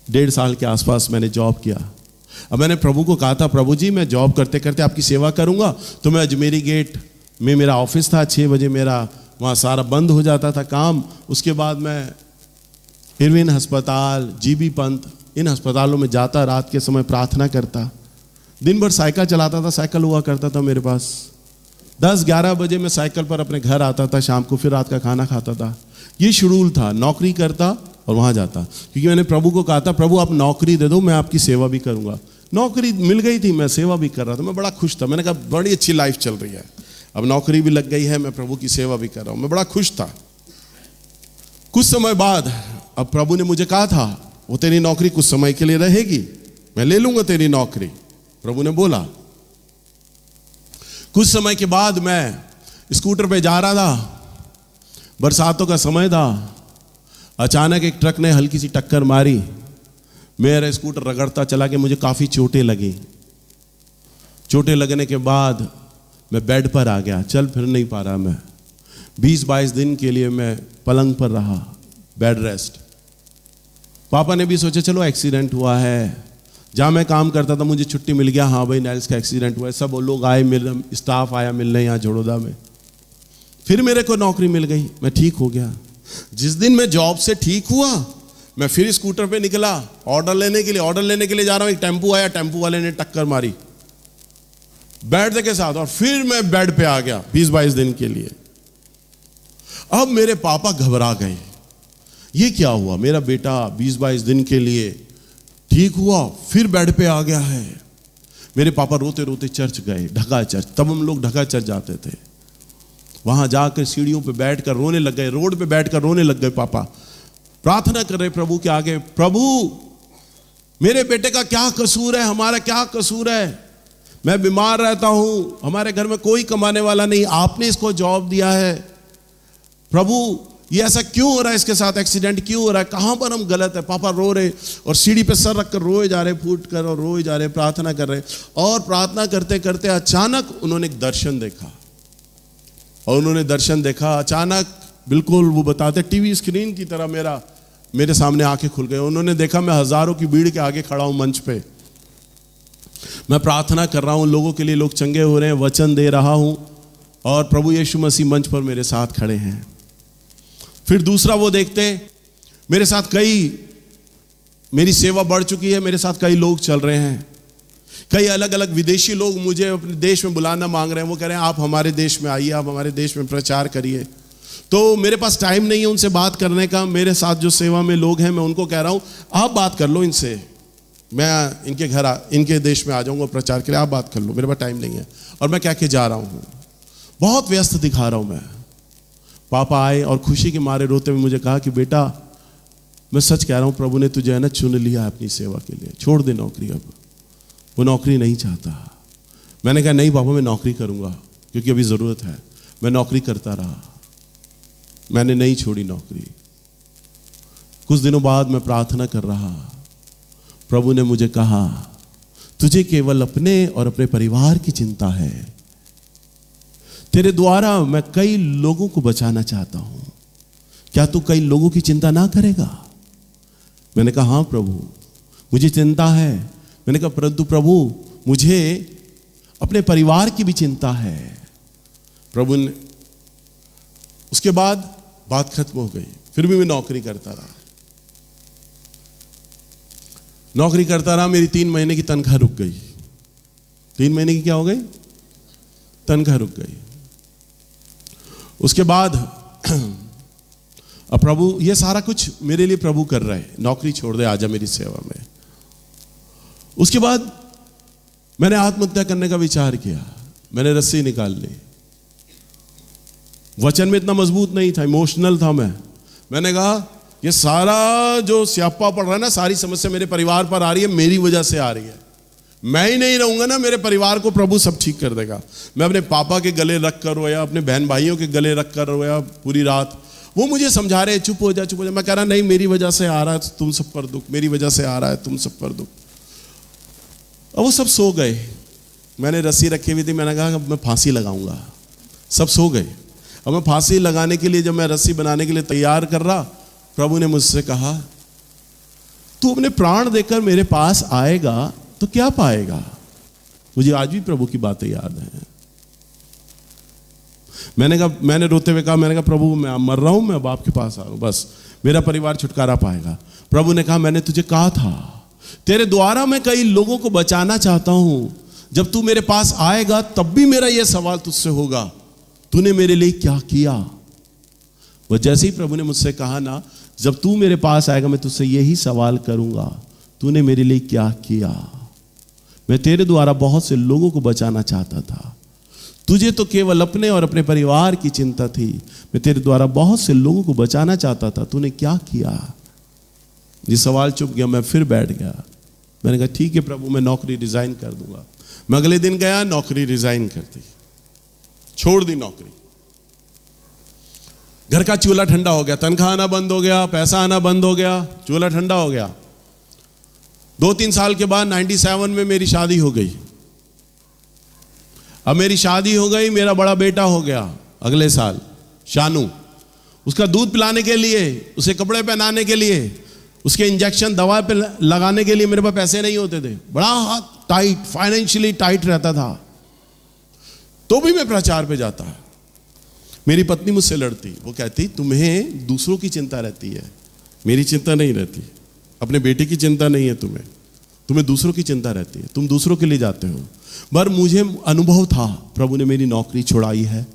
1.5 साल के आसपास मैंने जॉब किया। अब मैंने प्रभु को कहा था, प्रभु जी मैं जॉब करते करते आपकी सेवा करूंगा। तो मैं अजमेरी गेट में मेरा ऑफिस था, 6 बजे मेरा वहाँ सारा बंद हो जाता था काम। उसके बाद मैं इरविन अस्पताल, जीबी पंत, इन अस्पतालों में जाता, रात के समय प्रार्थना करता, दिन भर साइकिल चलाता था, साइकिल हुआ करता था मेरे पास। 10-11 बजे मैं साइकिल पर अपने घर आता था शाम को, फिर रात का खाना खाता था। ये शेड्यूल था, नौकरी करता और वहाँ जाता, क्योंकि मैंने प्रभु को कहा था प्रभु आप नौकरी दे दो, मैं आपकी सेवा भी करूँगा। नौकरी मिल गई थी, मैं सेवा भी कर रहा था, मैं बड़ा खुश था। मैंने कहा बड़ी अच्छी लाइफ चल रही है, अब नौकरी भी लग गई है, मैं प्रभु की सेवा भी कर रहा हूँ, मैं बड़ा खुश था। कुछ समय बाद अब प्रभु ने मुझे कहा था वो तेरी नौकरी कुछ समय के लिए रहेगी, मैं ले लूंगा तेरी नौकरी, प्रभु ने बोला। कुछ समय के बाद मैं स्कूटर पे जा रहा था, बरसातों का समय था, अचानक एक ट्रक ने हल्की सी टक्कर मारी, मेरा स्कूटर रगड़ता चला कि मुझे काफ़ी चोटें लगी। चोटें लगने के बाद मैं बेड पर आ गया, चल फिर नहीं पा रहा मैं। 20-22 दिन के लिए मैं पलंग पर रहा, बेड रेस्ट। पापा ने भी सोचा चलो एक्सीडेंट हुआ है, जहाँ मैं काम करता था मुझे छुट्टी मिल गया, हाँ भाई नाइल्स का एक्सीडेंट हुआ है, सब लोग आए, स्टाफ आया मिलने यहाँ झोड़ोदा में। फिर मेरे को नौकरी मिल गई, मैं ठीक हो गया। जिस दिन मैं जॉब से ठीक हुआ, मैं फिर स्कूटर पे निकला ऑर्डर लेने के लिए जा रहा हूँ, एक टेम्पू आया, टेम्पू वाले ने टक्कर मारी बेड के साथ, और फिर मैं बेड पे आ गया 20-22 दिन के लिए। अब मेरे पापा घबरा गए, ये क्या हुआ, मेरा बेटा 20-22 दिन के लिए ठीक हुआ फिर बेड पे आ गया है। मेरे पापा रोते रोते चर्च गए, ढका चर्च, तब हम लोग ढका चर्च जाते थे। वहां जाकर सीढ़ियों पे बैठकर रोने लग गए, रोड पे बैठकर रोने लग गए। पापा प्रार्थना कर रहे प्रभु के आगे, प्रभु मेरे बेटे का क्या कसूर है, हमारा क्या कसूर है, मैं बीमार रहता हूं, हमारे घर में कोई कमाने वाला नहीं, आपने इसको जॉब दिया है, प्रभु ये ऐसा क्यों हो रहा है, इसके साथ एक्सीडेंट क्यों हो रहा है, कहां पर हम गलत है। पापा रो रहे और सीढ़ी पे सर रखकर रोए जा रहे, फूट कर और रोए जा रहे, प्रार्थना कर रहे। और प्रार्थना करते करते अचानक उन्होंने एक दर्शन देखा, और उन्होंने दर्शन देखा अचानक, बिल्कुल वो बताते टीवी स्क्रीन की तरह मेरे सामने आंखें खुल गए। उन्होंने देखा मैं हजारों की भीड़ के आगे खड़ा हूं मंच पे, मैं प्रार्थना कर रहा हूं लोगों के लिए, लोग चंगे हो रहे हैं, वचन दे रहा हूं, और प्रभु यीशु मसीह मंच पर मेरे साथ खड़े हैं। फिर दूसरा वो देखते मेरे साथ मेरी सेवा बढ़ चुकी है, मेरे साथ कई लोग चल रहे हैं, कई अलग अलग विदेशी लोग मुझे अपने देश में बुलाना मांग रहे हैं। वो कह रहे हैं आप हमारे देश में आइए, आप हमारे देश में प्रचार करिए। तो मेरे पास टाइम नहीं है उनसे बात करने का। मेरे साथ जो सेवा में लोग हैं, मैं उनको कह रहा हूं आप बात कर लो इनसे, मैं इनके देश में आ जाऊंगा प्रचार के लिए, आप बात कर लो, मेरे पास टाइम नहीं है। और मैं कह के जा रहा हूं, बहुत व्यस्त दिखा रहा हूं मैं। पापा आए और खुशी के मारे रोते हुए मुझे कहा कि बेटा मैं सच कह रहा हूं, प्रभु ने तुझे है ना चुन लिया अपनी सेवा के लिए, छोड़ दे नौकरी, अब वो नौकरी नहीं चाहता। मैंने कहा नहीं पापा, मैं नौकरी करूंगा क्योंकि अभी ज़रूरत है। मैं नौकरी करता रहा, मैंने नहीं छोड़ी नौकरी। कुछ दिनों बाद मैं प्रार्थना कर रहा, प्रभु ने मुझे कहा तुझे केवल अपने और अपने परिवार की चिंता है, तेरे द्वारा मैं कई लोगों को बचाना चाहता हूं, क्या तू कई लोगों की चिंता ना करेगा? मैंने कहा हाँ प्रभु, मुझे चिंता है। मैंने कहा परंतु प्रभु, मुझे अपने परिवार की भी चिंता है। प्रभु ने, उसके बाद बात खत्म हो गई। फिर भी मैं नौकरी करता रहा, नौकरी करता रहा। मेरी 3 महीने की तनख्वाह रुक गई। 3 महीने की क्या हो गई? तनख्वाह रुक गई। उसके बाद अब प्रभु, ये सारा कुछ मेरे लिए प्रभु कर रहे हैं, नौकरी छोड़ दे, आजा मेरी सेवा में। उसके बाद मैंने आत्महत्या करने का विचार किया। मैंने रस्सी निकाल ली। वचन में इतना मजबूत नहीं था, इमोशनल था मैं। मैंने कहा ये सारा जो स्यापा पड़ रहा है ना, सारी समस्या मेरे परिवार पर आ रही है, मेरी वजह से आ रही है। मैं ही नहीं रहूंगा ना, मेरे परिवार को प्रभु सब ठीक कर देगा। मैं अपने पापा के गले रख कर रोया, अपने बहन भाइयों के गले रख कर रोया पूरी रात। वो मुझे समझा रहे चुप हो जा, चुप हो जा। मैं कह रहा नहीं, मेरी वजह से आ रहा है तुम सब पर दुख, मेरी वजह से आ रहा है तुम सब पर दुख। अब वो सब सो गए। मैंने रस्सी रखी हुई थी, मैंने कहा अब मैं फांसी लगाऊंगा। सब सो गए। अब मैं फांसी लगाने के लिए, जब मैं रस्सी बनाने के लिए तैयार कर रहा, प्रभु ने मुझसे कहा तू अपने प्राण देकर मेरे पास आएगा तो क्या पाएगा? मुझे आज भी प्रभु की बातें याद हैं। मैंने रोते हुए कहा, मैंने कहा प्रभु मैं मर रहा हूं, मैं अब आपके पास आ रहा हूं, बस मेरा परिवार छुटकारा पाएगा। प्रभु ने कहा मैंने तुझे कहा था, तेरे द्वारा मैं कई लोगों को बचाना चाहता हूं। जब तू मेरे पास आएगा तब भी मेरा यह सवाल तुझसे होगा, तूने मेरे लिए क्या किया? वो जैसे ही प्रभु ने मुझसे कहा ना, जब तू मेरे पास आएगा मैं तुझसे यही सवाल करूंगा, तूने मेरे लिए क्या किया? मैं तेरे द्वारा बहुत से लोगों को बचाना चाहता था, तुझे तो केवल अपने और अपने परिवार की चिंता थी। मैं तेरे द्वारा बहुत से लोगों को बचाना चाहता था, तूने क्या किया? ये सवाल चुप गया। मैं फिर बैठ गया। मैंने कहा ठीक है प्रभु, मैं नौकरी रिजाइन कर दूंगा। मैं अगले दिन गया, नौकरी रिजाइन कर दी, छोड़ दी नौकरी। घर का चूल्हा ठंडा हो गया, तनख्वाह आना बंद हो गया, पैसा आना बंद हो गया, चूल्हा ठंडा हो गया। 2-3 साल के बाद 97 में मेरी शादी हो गई। अब मेरी शादी हो गई, मेरा बड़ा बेटा हो गया अगले साल, शानू। उसका दूध पिलाने के लिए, उसे कपड़े पहनाने के लिए, उसके इंजेक्शन दवा पे लगाने के लिए मेरे पास पैसे नहीं होते थे। बड़ा हाथ टाइट, फाइनेंशियली टाइट रहता था। तो भी मैं प्रचार पे जाता। मेरी पत्नी मुझसे लड़ती, वो कहती तुम्हें दूसरों की चिंता रहती है, मेरी चिंता नहीं रहती। अपने बेटे की चिंता नहीं है तुम्हें, तुम्हें दूसरों की चिंता रहती है, तुम दूसरों के लिए जाते हो। पर मुझे अनुभव था, प्रभु ने मेरी नौकरी छुड़ाई है,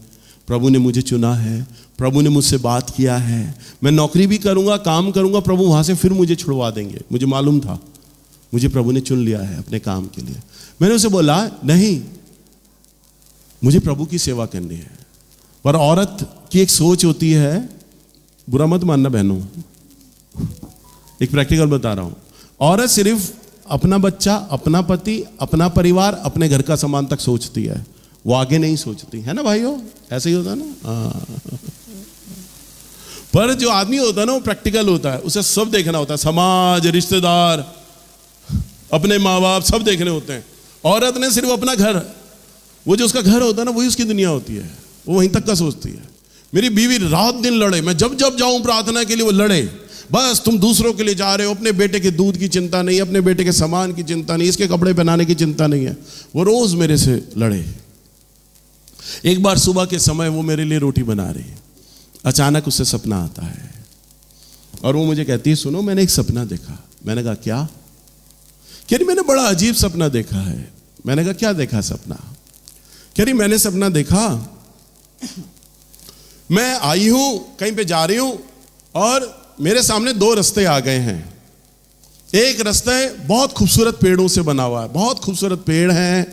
प्रभु ने मुझे चुना है, प्रभु ने मुझसे बात किया है। मैं नौकरी भी करूंगा, काम करूंगा, प्रभु वहां से फिर मुझे छुड़वा देंगे। मुझे मालूम था, मुझे प्रभु ने चुन लिया है अपने काम के लिए। मैंने उसे बोला नहीं, मुझे प्रभु की सेवा करनी है। पर औरत की एक सोच होती है, बुरा मत मानना बहनों, एक प्रैक्टिकल बता रहा हूं। औरत सिर्फ अपना बच्चा, अपना पति, अपना परिवार, अपने घर का सामान तक सोचती है, वो आगे नहीं सोचती है ना भाइयों? ऐसे ही होता है ना। पर जो आदमी होता है ना, वो प्रैक्टिकल होता है, उसे सब देखना होता है, समाज, रिश्तेदार, अपने माँ बाप सब देखने होते हैं। औरत ने सिर्फ अपना घर, वो जो उसका घर होता है ना, वही उसकी दुनिया होती है, वो वहीं तक का सोचती है। मेरी बीवी रात दिन लड़े, मैं जब जब जाऊं प्रार्थना के लिए वो लड़े, बस तुम दूसरों के लिए जा रहे हो, अपने बेटे के दूध की चिंता नहीं, अपने बेटे के सामान की चिंता नहीं, इसके कपड़े पहनाने की चिंता नहीं है। वो रोज मेरे से लड़े। एक बार सुबह के समय वो मेरे लिए रोटी बना रही, अचानक उससे सपना आता है और वो मुझे कहती है सुनो मैंने एक सपना देखा। मैंने कहा क्या? कह रही मैंने बड़ा अजीब सपना देखा है। मैंने कहा क्या देखा सपना? कह रही मैंने सपना देखा, मैं आई हूं, कहीं पे जा रही हूं और मेरे सामने 2 रास्ते आ गए हैं। एक रास्ता बहुत खूबसूरत पेड़ों से बना हुआ है, बहुत खूबसूरत पेड़ हैं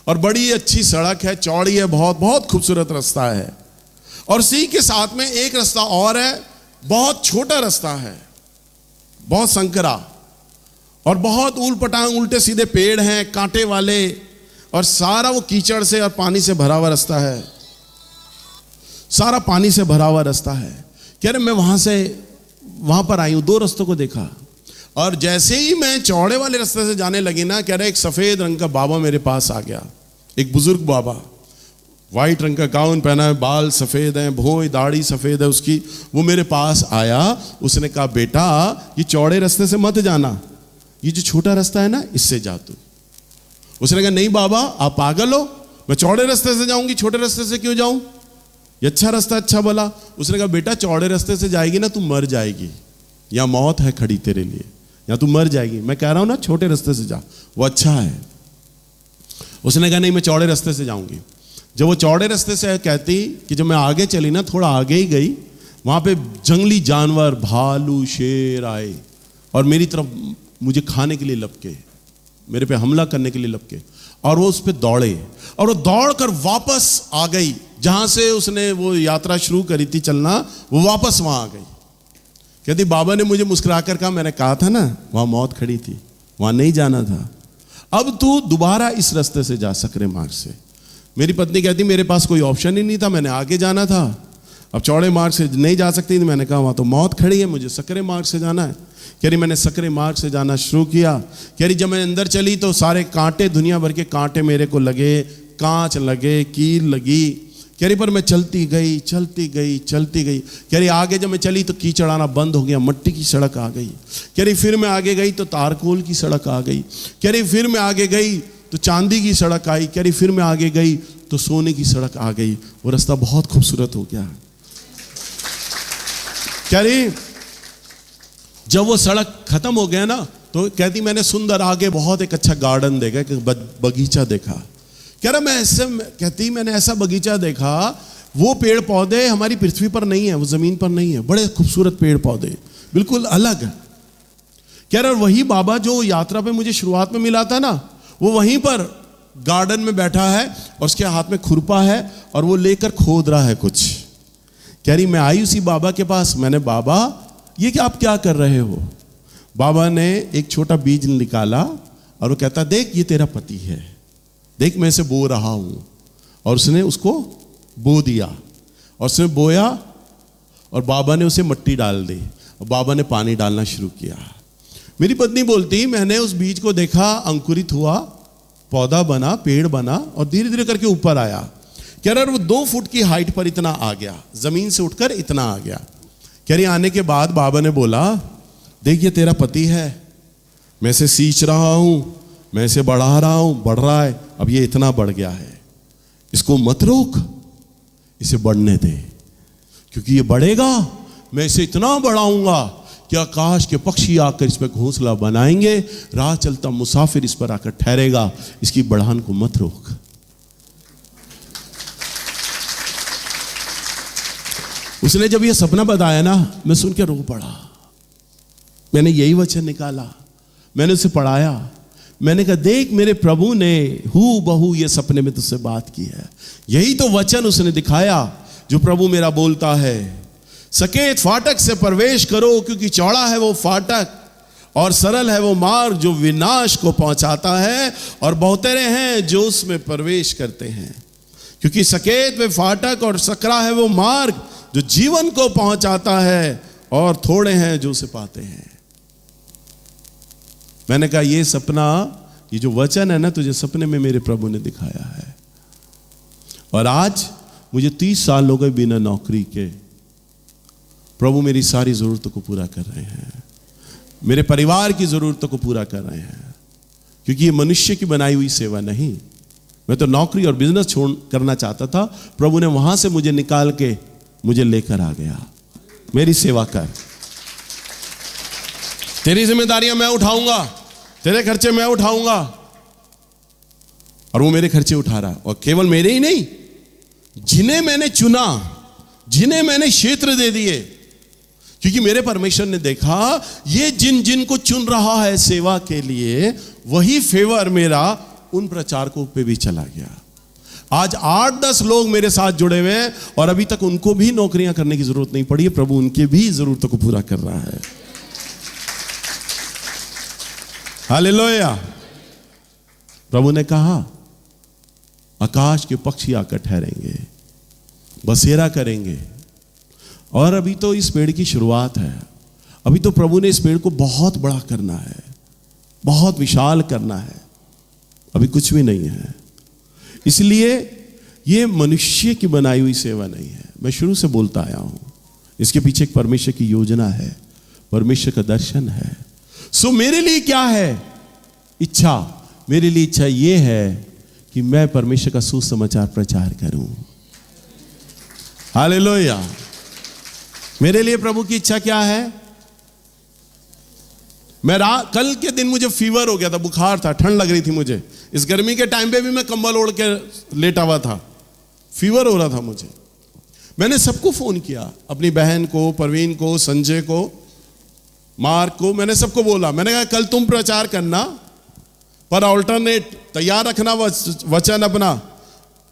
और बड़ी अच्छी सड़क है, चौड़ी है, बहुत बहुत खूबसूरत रास्ता है। और इसी के साथ में एक रास्ता और है, बहुत छोटा रास्ता है, बहुत संकरा और बहुत ऊल पटांग उल्टे सीधे पेड़ हैं, कांटे वाले, और सारा वो कीचड़ से और पानी से भरा हुआ रास्ता है, सारा पानी से भरा हुआ रास्ता है। कह रहे मैं वहां पर आई हूं, 2 रास्तों को देखा, और जैसे ही मैं चौड़े वाले रास्ते से जाने लगी ना, कह रहे एक सफेद रंग का बाबा मेरे पास आ गया, एक बुजुर्ग बाबा, वाइट रंग का गाउन पहना है, बाल सफेद हैं, भौं दाढ़ी सफेद है उसकी। वो मेरे पास आया, उसने कहा बेटा ये चौड़े रास्ते से मत जाना, ये जो छोटा रास्ता है ना इससे जा तू। उसने कहा नहीं बाबा आप पागल हो, मैं चौड़े रास्ते से जाऊंगी, छोटे रास्ते से क्यों जाऊं, ये अच्छा रास्ता अच्छा भला। उसने कहा बेटा चौड़े रास्ते से जाएगी ना तू मर जाएगी, या मौत है खड़ी तेरे लिए, या तू मर जाएगी। मैं कह रहा हूं ना छोटे रास्ते से जा, वो अच्छा है। उसने कहा नहीं मैं चौड़े रास्ते से जाऊंगी। जब वो चौड़े रास्ते से कहती कि जब मैं आगे चली ना, थोड़ा आगे ही गई, वहां पे जंगली जानवर भालू शेर आए और मेरी तरफ मुझे खाने के लिए लपके, मेरे पे हमला करने के लिए लपके, और वो उस पर दौड़े, और वो दौड़कर वापस आ गई जहां से उसने वो यात्रा शुरू करी थी चलना, वो वापस वहां आ गई। कहती बाबा ने मुझे मुस्कुराकर कहा मैंने कहा था ना वहां मौत खड़ी थी, वहां नहीं जाना था, अब तू दोबारा इस रास्ते से जा, सकरे मार्ग से। मेरी पत्नी कहती मेरे पास कोई ऑप्शन ही नहीं था, मैंने आगे जाना था, अब चौड़े मार्ग से नहीं जा सकती। मैंने कहा वहां तो मौत खड़ी है, मुझे सकरे मार्ग से जाना है। कह रही मैंने सकरे मार्ग से जाना शुरू किया। कह रही जब मैं अंदर चली तो सारे कांटे, दुनिया भर के कांटे मेरे को लगे, कांच लगे, कील लगी। कह रही पर मैं चलती गई चलती गई चलती गई। कह रही आगे जब मैं चली तो कीचड़ आना बंद हो गया, मट्टी की सड़क आ गई। कह रही फिर मैं आगे गई तो तारकोल की सड़क आ गई। कह रही फिर मैं आगे गई तो चांदी की सड़क आई। कह रही फिर मैं आगे गई तो सोने की सड़क आ गई। वो रास्ता बहुत खूबसूरत हो गया। कह रही जब वो सड़क खत्म हो गया ना तो कहती मैंने सुंदर आगे बहुत एक अच्छा गार्डन देखा, एक बगीचा देखा। कह रहा कहती मैंने ऐसा बगीचा देखा, वो पेड़ पौधे हमारी पृथ्वी पर नहीं है, वो जमीन पर नहीं है, बड़े खूबसूरत पेड़ पौधे बिल्कुल अलग। कह रहा वही बाबा जो यात्रा पे मुझे शुरुआत में मिला था ना, वो वहीं पर गार्डन में बैठा है और उसके हाथ में खुरपा है और वो लेकर खोद रहा है कुछ। कह रही मैं आई उसी बाबा के पास, मैंने बाबा ये क्या आप क्या कर रहे हो। बाबा ने एक छोटा बीज निकाला और वो कहता देख ये तेरा पति है, देख मैं इसे बो रहा हूं। और उसने उसको बो दिया और उसने बोया और बाबा ने उसे मिट्टी डाल दी और बाबा ने पानी डालना शुरू किया। मेरी पत्नी बोलती मैंने उस बीज को देखा, अंकुरित हुआ, पौधा बना, पेड़ बना और धीरे धीरे करके ऊपर आया। कह रहा वो 2 फुट की हाइट पर इतना आ गया, जमीन से उठकर इतना आ गया। कह रही आने के बाद बाबा ने बोला देख ये तेरा पति है, मैं इसे सींच रहा हूं, मैं इसे बढ़ा रहा हूं, बढ़ रहा है, अब ये इतना बढ़ गया है, इसको मत रोक, इसे बढ़ने दे, क्योंकि ये बढ़ेगा, मैं इसे इतना बढ़ाऊंगा कि आकाश के पक्षी आकर इस पर घोंसला बनाएंगे, राह चलता मुसाफिर इस पर आकर ठहरेगा, इसकी बढ़ान को मत रोक। उसने जब ये सपना बताया ना, मैं सुन के रो पड़ा। मैंने यही वचन निकाला, मैंने उसे पढ़ाया, मैंने कहा देख मेरे प्रभु ने हू बहू ये सपने में तुझसे बात की है। यही तो वचन उसने दिखाया जो प्रभु मेरा बोलता है, सकेत फाटक से प्रवेश करो, क्योंकि चौड़ा है वो फाटक और सरल है वो मार्ग जो विनाश को पहुंचाता है, और बहुतेरे हैं जो उसमें प्रवेश करते हैं। क्योंकि सकेत में फाटक और सकरा है वो मार्ग जो जीवन को पहुंचाता है, और थोड़े हैं जो उसे पाते हैं। मैंने कहा ये सपना, ये जो वचन है ना, तुझे सपने में मेरे प्रभु ने दिखाया है। और आज मुझे 30 साल हो गए बिना नौकरी के, प्रभु मेरी सारी जरूरतों को पूरा कर रहे हैं, मेरे परिवार की जरूरतों को पूरा कर रहे हैं। क्योंकि ये मनुष्य की बनाई हुई सेवा नहीं, मैं तो नौकरी और बिजनेस छोड़ करना चाहता था, प्रभु ने वहां से मुझे निकाल के मुझे लेकर आ गया, मेरी सेवा कर, तेरी जिम्मेदारियां मैं उठाऊंगा, तेरे खर्चे मैं उठाऊंगा। और वो मेरे खर्चे उठा रहा है, और केवल मेरे ही नहीं, जिन्हें मैंने चुना, जिन्हें मैंने क्षेत्र दे दिए, क्योंकि मेरे परमेश्वर ने देखा ये जिन जिन को चुन रहा है सेवा के लिए, वही फेवर मेरा उन प्रचारकों पे भी चला गया। आज 8-10 लोग मेरे साथ जुड़े हुए हैं और अभी तक उनको भी नौकरियां करने की जरूरत नहीं पड़ी है, प्रभु उनके भी जरूरतों को पूरा कर रहा है। हालेलुया। प्रभु ने कहा आकाश के पक्षी आकर ठहरेंगे, बसेरा करेंगे। और अभी तो इस पेड़ की शुरुआत है। अभी तो प्रभु ने इस पेड़ को बहुत बड़ा करना है, बहुत विशाल करना है। अभी कुछ भी नहीं है। इसलिए ये मनुष्य की बनाई हुई सेवा नहीं है। मैं शुरू से बोलता आया हूं, इसके पीछे एक परमेश्वर की योजना है, परमेश्वर का दर्शन है। सो मेरे लिए क्या है इच्छा? मेरे लिए इच्छा ये है कि मैं परमेश्वर का सुसमाचार प्रचार करूं। हालेलुया। मेरे लिए प्रभु की इच्छा क्या है? कल के दिन मुझे फीवर हो गया था, बुखार था, ठंड लग रही थी मुझे। इस गर्मी के टाइम पे भी मैं कंबल ओढ़ के लेटा हुआ था, फीवर हो रहा था मुझे। मैंने सबको फोन किया, अपनी बहन को, परवीन को, संजय को, मार्क को, मैंने सबको बोला। मैंने कहा कल तुम प्रचार करना, पर ऑल्टरनेट तैयार रखना वचन अपना।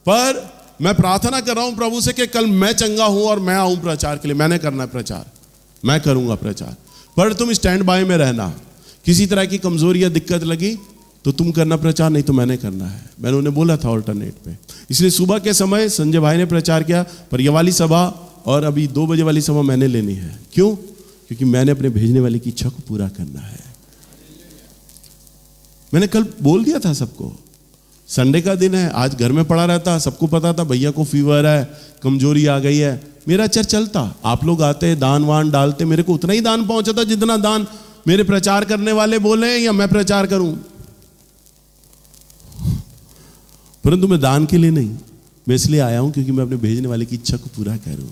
पर मैं प्रार्थना कर रहा हूं प्रभु से कि कल मैं चंगा हूं और मैं आऊं प्रचार के लिए। मैंने करना है प्रचार, मैं करूंगा प्रचार, पर तुम स्टैंड बाय में रहना। किसी तरह की कमजोरी या दिक्कत लगी तो तुम करना प्रचार, नहीं तो मैंने करना है। मैंने उन्हें बोला था ऑल्टरनेट पे। इसलिए सुबह के समय संजय भाई ने प्रचार किया, पर ये वाली सभा और अभी 2 बजे वाली सभा मैंने लेनी है। क्यों? क्योंकि मैंने अपने भेजने वाले की इच्छा को पूरा करना है। मैंने कल बोल दिया था सबको, संडे का दिन है, आज घर में पड़ा रहता, सबको पता था भैया को फीवर है, कमजोरी आ गई है। मेरा चर्च चलता, आप लोग आते, दान वान डालते, मेरे को उतना ही दान पहुंचा था जितना दान मेरे प्रचार करने वाले बोले या मैं प्रचार करूं। परंतु मैं दान के लिए नहीं, मैं इसलिए आया हूं क्योंकि मैं अपने भेजने वाले की इच्छा को पूरा करूं।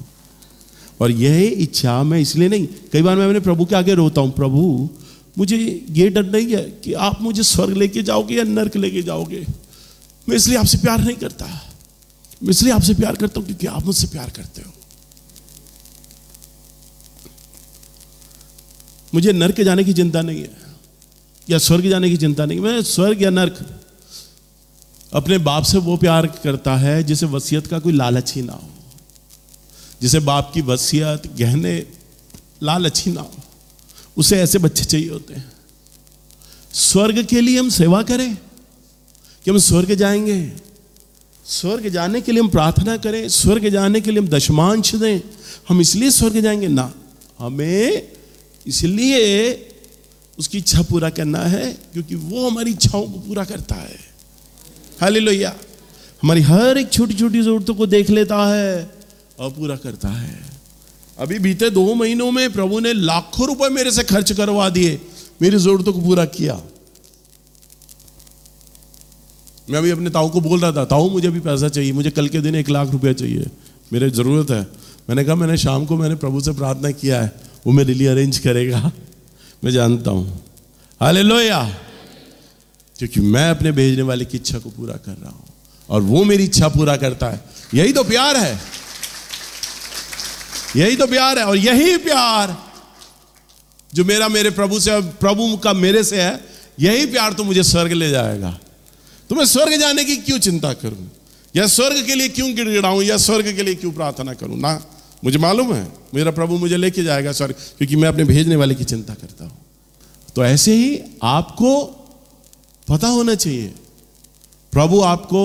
और यह इच्छा मैं इसलिए नहीं, कई बार मैं अपने प्रभु के आगे रोता हूं, प्रभु मुझे ये डर नहीं है कि आप मुझे स्वर्ग लेके जाओगे या नरक लेके जाओगे। मैं इसलिए आपसे प्यार नहीं करता, मैं इसलिए आपसे प्यार करता हूं क्योंकि आप मुझसे प्यार करते हो। मुझे नरक जाने की चिंता नहीं है या स्वर्ग जाने की चिंता नहीं। मैं स्वर्ग या नरक अपने बाप से वो प्यार करता है जिसे वसीयत का कोई लालच ही ना हो, जिसे बाप की वसीयत, गहने लालच ही ना हो। उसे ऐसे बच्चे चाहिए होते हैं। स्वर्ग के लिए हम सेवा करें कि हम स्वर्ग जाएंगे, स्वर्ग जाने के लिए हम प्रार्थना करें, स्वर्ग जाने के लिए हम दशमांश दें, हम इसलिए स्वर्ग जाएंगे ना। हमें इसलिए उसकी इच्छा पूरा करना है क्योंकि वो हमारी इच्छाओं को पूरा करता है। हालेलुया। हमारी हर एक छोटी छोटी जरूरतों को देख लेता है और पूरा करता है। अभी बीते 2 महीनों में प्रभु ने लाखों रुपए मेरे से खर्च करवा दिए, मेरी जरूरतों को पूरा किया। मैं अभी अपने ताऊ को बोल रहा था, ताऊ मुझे अभी पैसा चाहिए, मुझे कल के दिन 1 लाख रुपया चाहिए, मेरे जरूरत है। मैंने कहा मैंने शाम को प्रभु से प्रार्थना किया है, वो मेरे लिए अरेंज करेगा, मैं जानता हूं। हालेलुया। क्योंकि मैं अपने भेजने वाले की इच्छा को पूरा कर रहा हूं और वो मेरी इच्छा पूरा करता है। यही तो प्यार है, यही तो प्यार है। और यही प्यार जो मेरे प्रभु से, प्रभु का मेरे से है, यही प्यार तो मुझे स्वर्ग ले जाएगा। तो मैं स्वर्ग जाने की क्यों चिंता करूं, या स्वर्ग के लिए क्यों गिड़गिड़ाऊं, या स्वर्ग के लिए क्यों प्रार्थना करूं ना। मुझे मालूम है मेरा प्रभु मुझे लेके जाएगा स्वर्ग, क्योंकि मैं अपने भेजने वाले की चिंता करता हूं। तो ऐसे ही आपको पता होना चाहिए, प्रभु आपको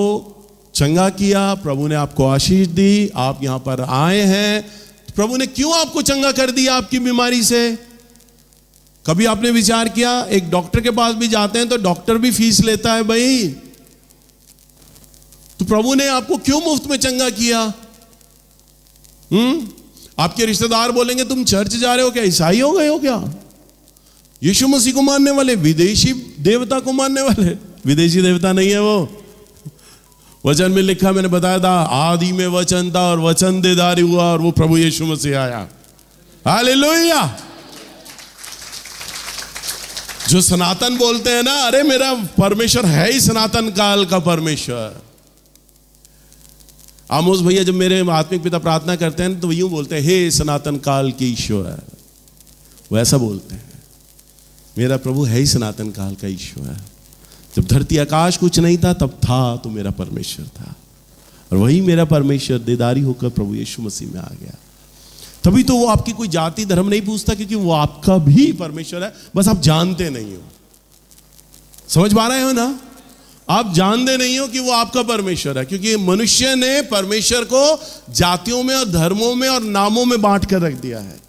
चंगा किया, प्रभु ने आपको आशीष दी, आप यहां पर आए हैं, तो प्रभु ने क्यों आपको चंगा कर दिया आपकी बीमारी से। कभी आपने विचार किया, एक डॉक्टर के पास भी जाते हैं तो डॉक्टर भी फीस लेता है भाई, तो प्रभु ने आपको क्यों मुफ्त में चंगा किया। आपके रिश्तेदार बोलेंगे तुम चर्च जा रहे हो क्या, ईसाई हो गए हो क्या, यीशु मसीह को मानने वाले, विदेशी देवता को मानने वाले। विदेशी देवता नहीं है वो, वचन में लिखा, मैंने बताया था, आदि में वचन था और वचन देदारी हुआ और वो प्रभु यीशु मसीह आया। हालेलुया। जो सनातन बोलते हैं ना, अरे मेरा परमेश्वर है ही सनातन काल का परमेश्वर। आमोस भैया जब मेरे आत्मिक पिता प्रार्थना करते हैं तो यूं बोलते हैं, हे सनातन काल के ईश्वर, वो ऐसा बोलते हैं। मेरा प्रभु है ही सनातन काल का ईश्वर। जब धरती आकाश कुछ नहीं था तब था तो मेरा परमेश्वर था, और वही मेरा परमेश्वर देदारी होकर प्रभु यीशु मसीह में आ गया। तभी तो वो आपकी कोई जाति धर्म नहीं पूछता, क्योंकि वो आपका भी परमेश्वर है, बस आप जानते नहीं हो। समझ पा रहे हो ना। आप जानते नहीं हो कि वो आपका परमेश्वर है, क्योंकि मनुष्य ने परमेश्वर को जातियों में और धर्मों में और नामों में बांट कर रख दिया है।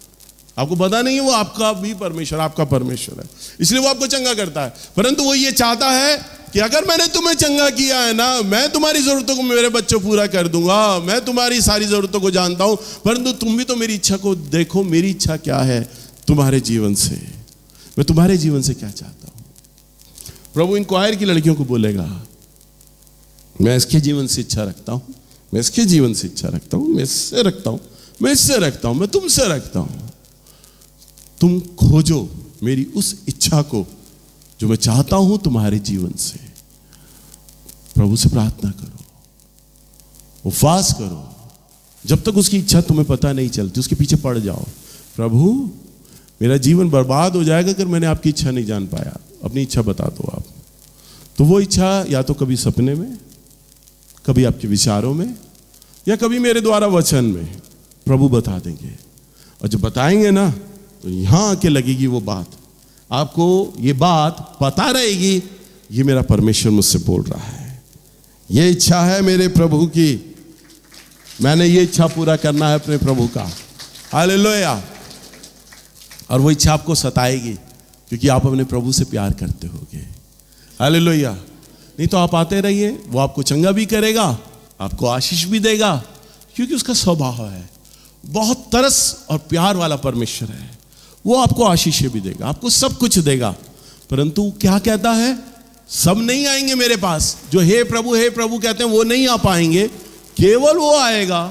आपको पता नहीं है वो आपका भी परमेश्वर, आपका परमेश्वर है, इसलिए वो आपको चंगा करता है। परंतु वो ये चाहता है कि अगर मैंने तुम्हें चंगा किया है ना, मैं तुम्हारी जरूरतों को मेरे बच्चों पूरा कर दूंगा, मैं तुम्हारी सारी जरूरतों को जानता हूं, परंतु तुम भी तो मेरी इच्छा को देखो, मेरी इच्छा क्या है तुम्हारे जीवन से, मैं तुम्हारे जीवन से क्या चाहता हूं। प्रभु इन क्वायर की लड़कियों को बोलेगा, मैं इसके जीवन से इच्छा रखता हूं, मैं इसके जीवन से इच्छा रखता हूं, मैं इससे रखता हूं, मैं इससे रखता हूं, मैं तुमसे रखता हूं। तुम खोजो मेरी उस इच्छा को जो मैं चाहता हूं तुम्हारे जीवन से। प्रभु से प्रार्थना करो, उपवास करो, जब तक उसकी इच्छा तुम्हें पता नहीं चलती उसके पीछे पड़ जाओ। प्रभु मेरा जीवन बर्बाद हो जाएगा अगर मैंने आपकी इच्छा नहीं जान पाया, अपनी इच्छा बता दो आप। तो वो इच्छा या तो कभी सपने में, कभी आपके विचारों में, या कभी मेरे द्वारा वचन में प्रभु बता देंगे। और जब बताएंगे ना तो यहां आके लगेगी वो बात, आपको ये बात पता रहेगी, ये मेरा परमेश्वर मुझसे बोल रहा है, ये इच्छा है मेरे प्रभु की, मैंने ये इच्छा पूरा करना है अपने प्रभु का। हालेलुया। और वो इच्छा आपको सताएगी क्योंकि आप अपने प्रभु से प्यार करते होगे। हालेलुया। नहीं तो आप आते रहिए, वो आपको चंगा भी करेगा, आपको आशीष भी देगा, क्योंकि उसका स्वभाव है, बहुत तरस और प्यार वाला परमेश्वर है। वो आपको आशीष भी देगा, आपको सब कुछ देगा। परंतु क्या कहता है, सब नहीं आएंगे मेरे पास, जो हे प्रभु कहते हैं वो नहीं आ पाएंगे, केवल वो आएगा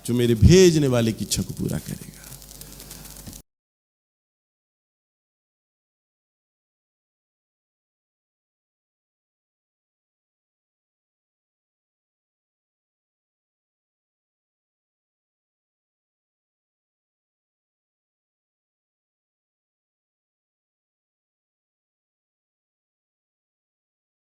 जो मेरे भेजने वाले की इच्छा को पूरा करेगा।